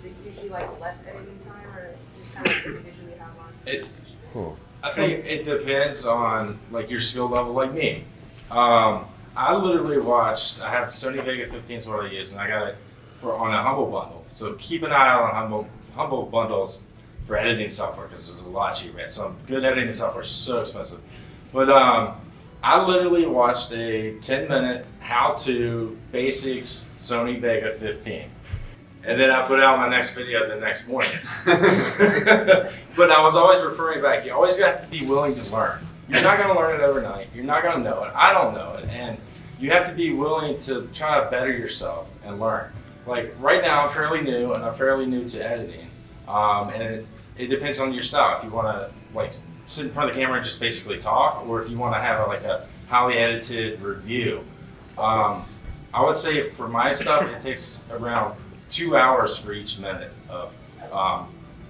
it usually like less editing time, or just kind of individually how long? I think it depends on like your skill level, like me. I literally watched. I have Sony Vega 15 is what I use, and I got it on a Humble bundle. So keep an eye out on Humble bundles for editing software because it's a lot cheaper. Some good editing software is so expensive. But I literally watched a 10-minute how-to basics Sony Vega 15. And then I put out my next video the next morning. But I was always referring back, you always have to be willing to learn. You're not gonna learn it overnight. You're not gonna know it. I don't know it. And you have to be willing to try to better yourself and learn. Like right now, I'm fairly new, and I'm fairly new to editing. And it depends on your style. If you wanna like sit in front of the camera and just basically talk, or if you wanna have a highly edited review. I would say for my stuff, it takes around 2 hours for each minute of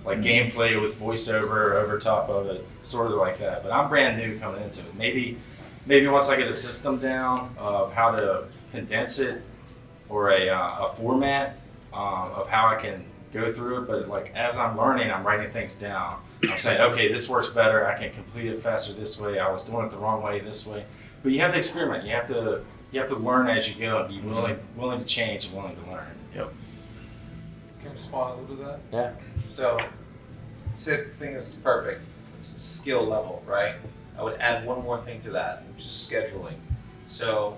gameplay with voiceover over top of it, sort of like that. But I'm brand new coming into it. Maybe once I get a system down of how to condense it or a format of how I can go through it. But like as I'm learning, I'm writing things down. I'm saying, okay, this works better. I can complete it faster this way. I was doing it the wrong way this way. But you have to experiment. You have to learn as you go and be willing to change and willing to learn. Yep. Can I respond a little to that? Yeah. So, thing is perfect. It's skill level, right? I would add one more thing to that, which is scheduling. So,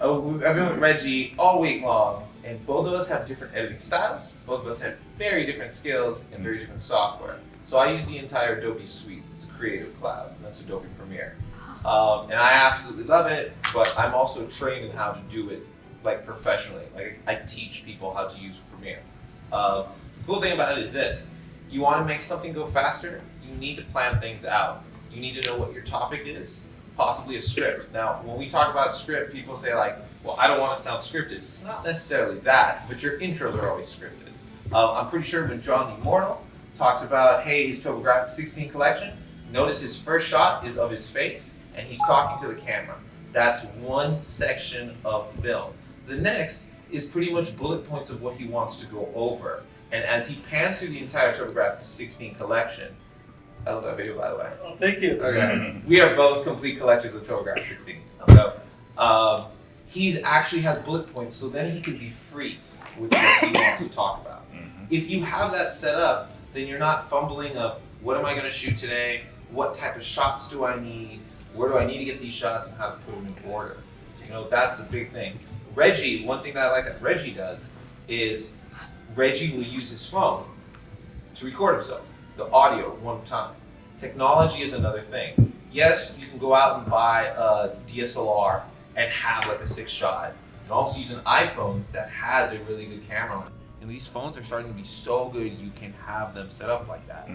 I've been with Reggie all week long, and both of us have different editing styles. Both of us have very different skills and very different software. So I use the entire Adobe suite, the Creative Cloud, and that's Adobe Premiere. And I absolutely love it, but I'm also trained in how to do it like professionally. Like I teach people how to use Premiere. The cool thing about it is this: you want to make something go faster, you need to plan things out. You need to know what your topic is, possibly a script. Now, when we talk about script, people say like, well, I don't want to sound scripted. It's not necessarily that, but your intros are always scripted. I'm pretty sure when John the Immortal talks about, hey, his TurboGrafx 16 collection, notice his first shot is of his face, and he's talking to the camera. That's one section of film. The next is pretty much bullet points of what he wants to go over. And as he pans through the entire TurboGrafx 16 collection, I love that video, by the way. Oh, thank you. Okay. We are both complete collectors of TurboGrafx 16. So, he actually has bullet points, so then he can be free with what he wants to talk about. If you have that set up, then you're not fumbling of, what am I going to shoot today? What type of shots do I need? Where do I need to get these shots, and how to put them in order? You know, that's a big thing. Reggie, one thing that I like that Reggie does is Reggie will use his phone to record himself, the audio one time. Technology is another thing. Yes, you can go out and buy a DSLR and have like a 6-shot. You can also use an iPhone that has a really good camera on it. And these phones are starting to be so good you can have them set up like that.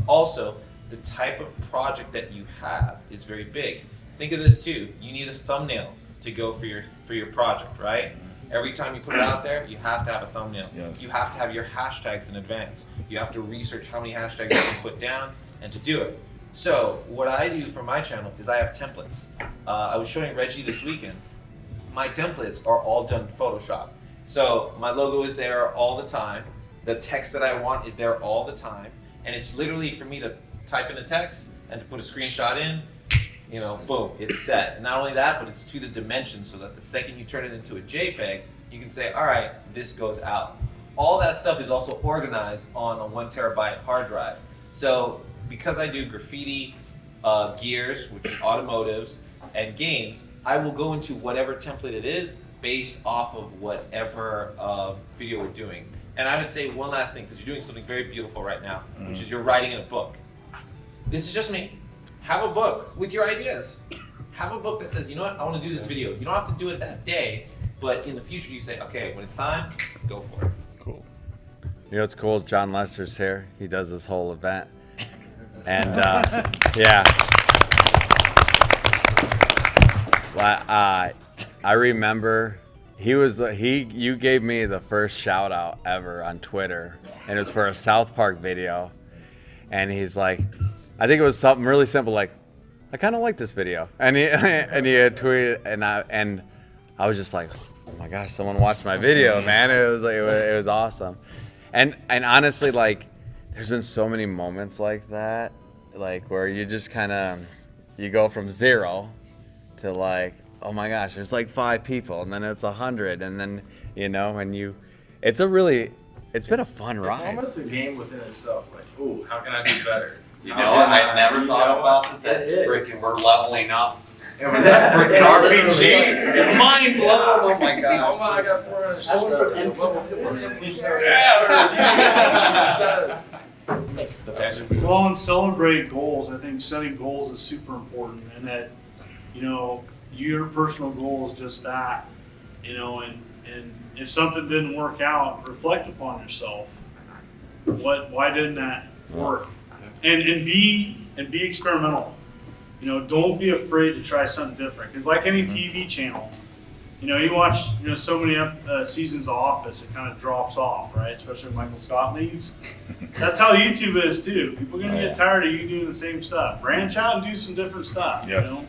Also, the type of project that you have is very big. Think of this too. You need a thumbnail to go for your project, right? Every time you put it out there, you have to have a thumbnail. Yes. You have to have your hashtags in advance. You have to research how many hashtags you can put down and to do it. So what I do for my channel is I have templates. I was showing Reggie this weekend. My templates are all done in Photoshop. So my logo is there all the time. The text that I want is there all the time. And it's literally for me to type in the text and to put a screenshot in, you know, boom, it's set. And not only that, but it's to the dimensions so that the second you turn it into a JPEG, you can say, all right, this goes out. all that stuff is also organized on a 1 terabyte hard drive. So because I do graffiti, gears, which is automotives, and games, I will go into whatever template it is based off of whatever video we're doing. And I would say one last thing, because you're doing something very beautiful right now, which is you're writing in a book. This is just me. Have a book with your ideas. Have a book that says, you know what, I want to do this video. You don't have to do it that day, but in the future you say, okay, when it's time, go for it. Cool. You know what's cool? John Lester's here. He does this whole event. And yeah. Well, I remember you gave me the first shout out ever on Twitter, and it was for a South Park video. And he's like, I think it was something really simple, like, I kind of like this video. And he had tweeted, and I was just like, oh my gosh, someone watched my video, man. It was awesome. And honestly, like, there's been so many moments like that, like where you just kind of, you go from 0 to like, oh my gosh, there's like 5 people, and then it's 100, and then, you know, and it's been a fun ride. It's almost a game within itself. Like, ooh, how can I do better? You know, I never thought about that. That's freaking, we're leveling up. It was that freaking RPG. Mind blown. Oh my god. Oh my, I got 400 subscribers. Well, and celebrate goals. I think setting goals is super important, and that, you know, your personal goal is just that, you know, and if something didn't work out, reflect upon yourself. Why didn't that work? And be experimental. You know, don't be afraid to try something different. Because like any TV channel, you know, you watch, you know, so many seasons of Office, it kind of drops off, right? Especially when Michael Scott leaves. That's how YouTube is too. People are gonna get tired of you doing the same stuff. Branch out and do some different stuff. Yes. You know?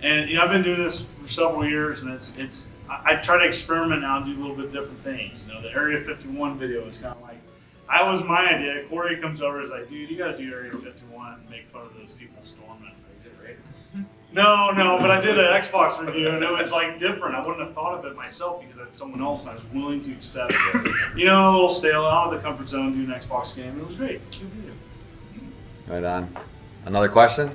And you know, I've been doing this for several years, and I try to experiment now and do a little bit different things. You know, the Area 51 video is kind of like, that was my idea. Corey comes over and is like, dude, you got to do Area 51 and make fun of those people storming. No, but I did an Xbox review, and it was like different. I wouldn't have thought of it myself because I had someone else, and I was willing to accept it. You know, a little stale, out of the comfort zone, do an Xbox game. It was great. Good video. Right on. Another question?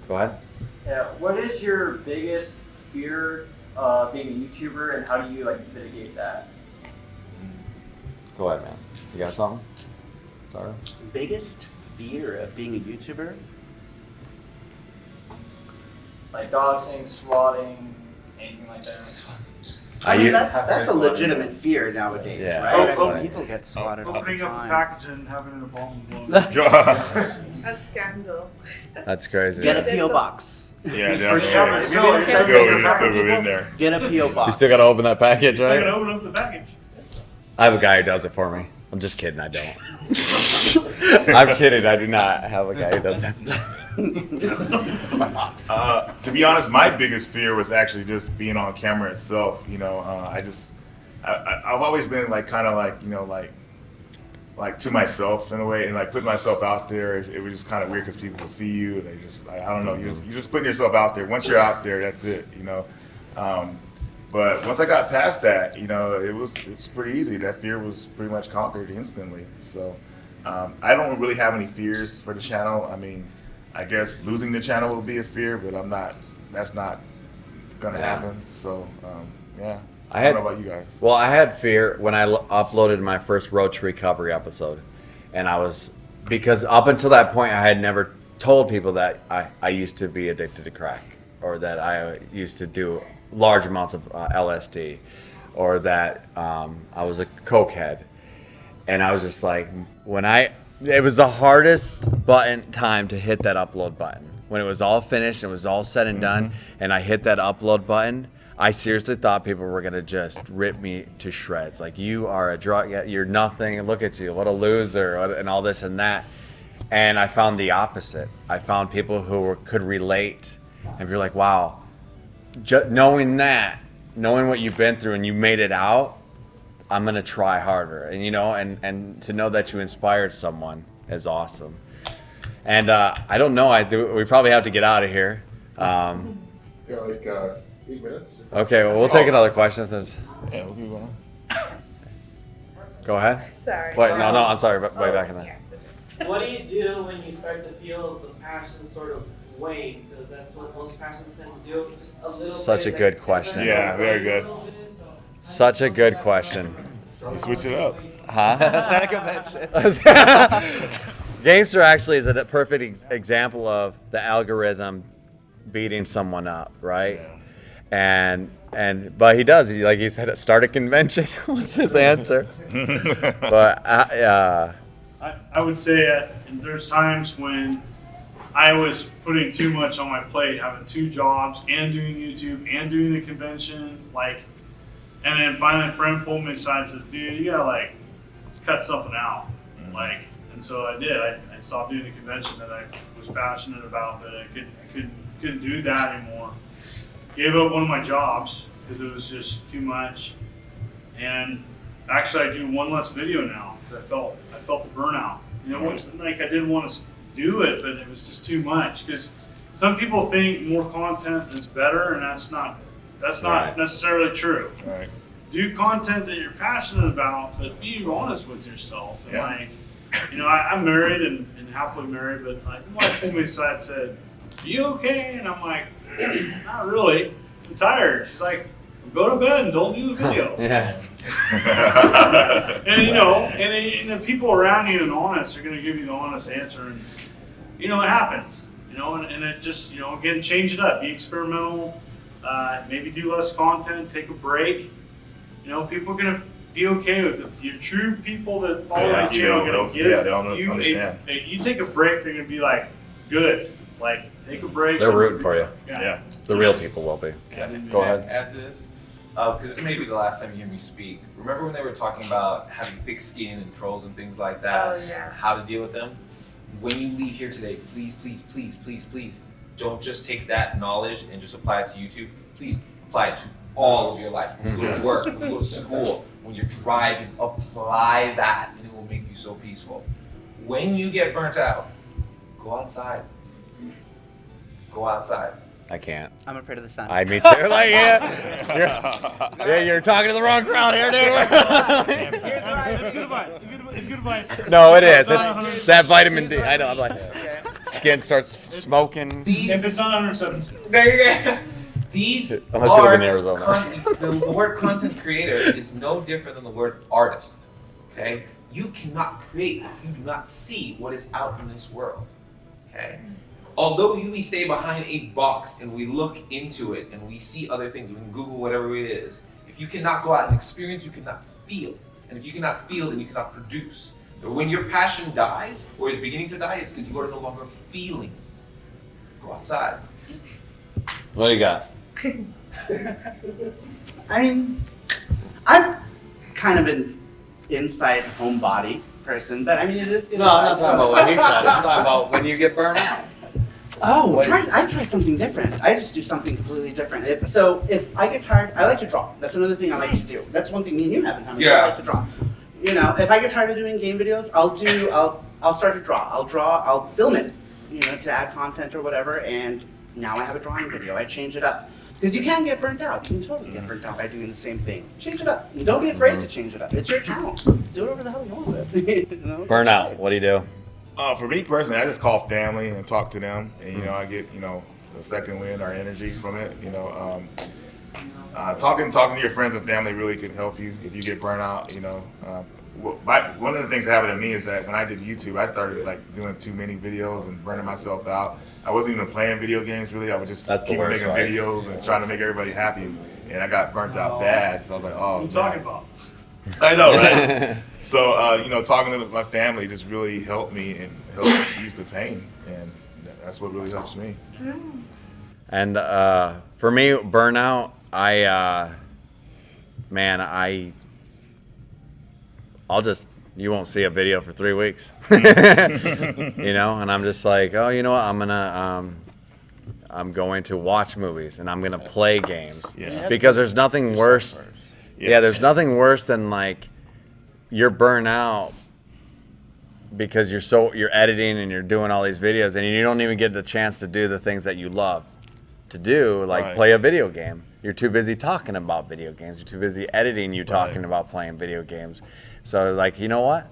Go ahead. Yeah. What is your biggest fear being a YouTuber, and how do you like mitigate that? Go ahead, man. You got something? Sorry. Biggest fear of being a YouTuber? Like doxing, swatting, anything like that. I mean, that's a legitimate fear nowadays, Yeah. right? Oh, I mean, people get swatted all the Opening up a time. package and having it a bomb blown. A scandal. That's crazy. Get a P.O. box. Yeah, For definitely. sure. It's Maybe there's still something go in there. Get a P.O. box. You still gotta open that package, You're right? gonna open up the package. I have a guy who does it for me. I'm just kidding, I don't. I'm kidding, I do not have a guy who does that. To be honest, my biggest fear was actually just being on camera itself. You know, I've always been like kind of like, you know, like to myself in a way, and like putting myself out there. It was just kind of weird because people will see you, and they just like, I don't know, you're just putting yourself out there. Once you're out there, that's it, you know. But once I got past that, you know, it's pretty easy. That fear was pretty much conquered instantly. So I don't really have any fears for the channel. I mean, I guess losing the channel will be a fear, but that's not gonna happen. So yeah. I don't know about you guys. Well, I had fear when I uploaded my first Road to Recovery episode, and because up until that point I had never told people that I used to be addicted to crack, or that I used to do large amounts of LSD, or that I was a cokehead. And I was just like, it was the hardest time to hit that upload button. When it was all finished, it was all said and done, and I hit that upload button, I seriously thought people were gonna just rip me to shreds. Like, you are a drug, you're nothing, look at you, what a loser, and all this and that. And I found the opposite. I found people who could relate, and you're like, wow, knowing what you've been through and you made it out, I'm gonna try harder. And you know, and to know that you inspired someone is awesome. And I don't know, we probably have to get out of here. Got like 8 minutes. Okay, well, we'll take another question. Yeah, we'll keep going. Go ahead. Sorry. Wait, no, I'm sorry. But way back in there. What do you do when you start to feel the passion sort of wane? Because that's what most passions tend to do. Just a little Such bit, a good question. Yeah, very good. Such a good question. You switch it up. Huh? Start a convention. Gamester actually is a perfect example of the algorithm beating someone up, right? Yeah. But he does. Like he said, start a convention was his answer. But I would say there's times when I was putting too much on my plate, having 2 jobs and doing YouTube and doing the convention, and then finally a friend pulled me aside and says, dude, you gotta cut something out. And so I did. I stopped doing the convention that I was passionate about, but I couldn't do that anymore. Gave up one of my jobs because it was just too much. And actually I do one less video now because I felt the burnout. It wasn't like I didn't want to do it, but it was just too much. Because some people think more content is better, and that's not necessarily true. Right. Do content that you're passionate about, but be honest with yourself. And I'm married and happily married, but my wife pulled me aside and said, "Are you okay?" And I'm like, "Not really. I'm tired." She's like, "Go to bed and don't do a video." yeah. And the people around you and honest are going to give you the honest answer, and it happens. And it just again, change it up, be experimental, maybe do less content, take a break. People are going to be okay with it. Your true people that follow my channel are going to give you you take a break, they're going to be like, good. Take a break. They're rooting for you. Yeah. The real people will be. Go ahead. Add to this, because this may be the last time you hear me speak. Remember when they were talking about having thick skin and trolls and things like that? Oh, yeah. How to deal with them? When you leave here today, please, please, please, please, please, don't just take that knowledge and just apply it to YouTube. Please apply it to all of your life. When you go to work, when you go to school, when you're driving, apply that, and it will make you so peaceful. When you get burnt out, go outside. Go outside. I can't. I'm afraid of the sun. Me too. You're talking to the wrong crowd here, dude. Here's all right. It's good advice. It's good advice. No, it is. It's that vitamin D. I know. I'm like, skin starts smoking. If it's not under 17. There you go. These Unless you live in Arizona. The word content creator is no different than the word artist. Okay? You cannot create if you do not see what is out in this world. Okay? Although we stay behind a box and we look into it and we see other things, we can Google whatever it is. If you cannot go out and experience, you cannot feel. And if you cannot feel, then you cannot produce. But when your passion dies or is beginning to die, it's because you are no longer feeling. Go outside. What do you got? I'm kind of an inside homebody person, but it is. No, I'm not talking about what he said. I'm talking about when you get burnt out. Oh, I try something different. I just do something completely different. So if I get tired, I like to draw. That's another thing I like to do. That's one thing me and you have in common. I like to draw. If I get tired of doing game videos, I'll start to draw. I'll film it, to add content or whatever. And now I have a drawing video. I change it up. Because you can get burnt out. You can totally get burnt out by doing the same thing. Change it up. And don't be afraid to change it up. It's your channel. Do whatever the hell you want with it. Burnout. What do you do? For me personally, I just call family and talk to them, and I get a second wind or energy from it. Talking to your friends and family really can help you if you get burnt out. One of the things that happened to me is that when I did YouTube, I started doing too many videos and burning myself out. I wasn't even playing video games really. I was just keep making videos and trying to make everybody happy, and I got burnt out bad. So I was like, oh. What are you talking about? I know, right? So, talking to my family just really helped me and helped ease the pain, and that's what really helps me. And for me, burnout, you won't see a video for 3 weeks, and I'm just like, oh, you know what, I'm going to watch movies and I'm gonna play games, because there's nothing worse. Yeah, there's nothing worse than you're burnt out because you're editing and you're doing all these videos and you don't even get the chance to do the things that you love. to do, like Right. play a video game. You're too busy talking about video games. You're too busy editing you talking about playing video games. So like, you know what?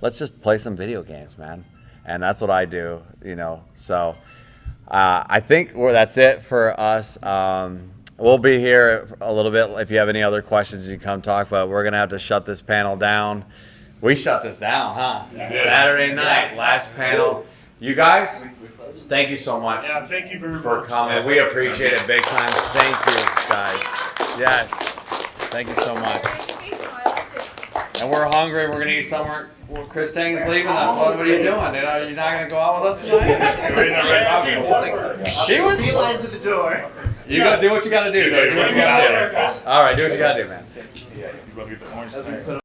Let's just play some video games, man. And that's what I do, you know. So I think that's it for us. We'll be here a little bit. If you have any other questions, you can come talk, but we're going to have to shut this panel down. We shut this down, huh? Yeah. Saturday night, last panel. You guys, thank you so much Thank you very much for coming. We appreciate it big time. Thank you, guys. Yes. Thank you so much. And we're hungry. We're going to eat somewhere. Well, Chris Tang's leaving us. What are you doing? You're not going to go out with us tonight? He was beeline to the door. You got to do what you got to do. Do what you got to do. All right, do what you got to do, man. You love to get the orange thing.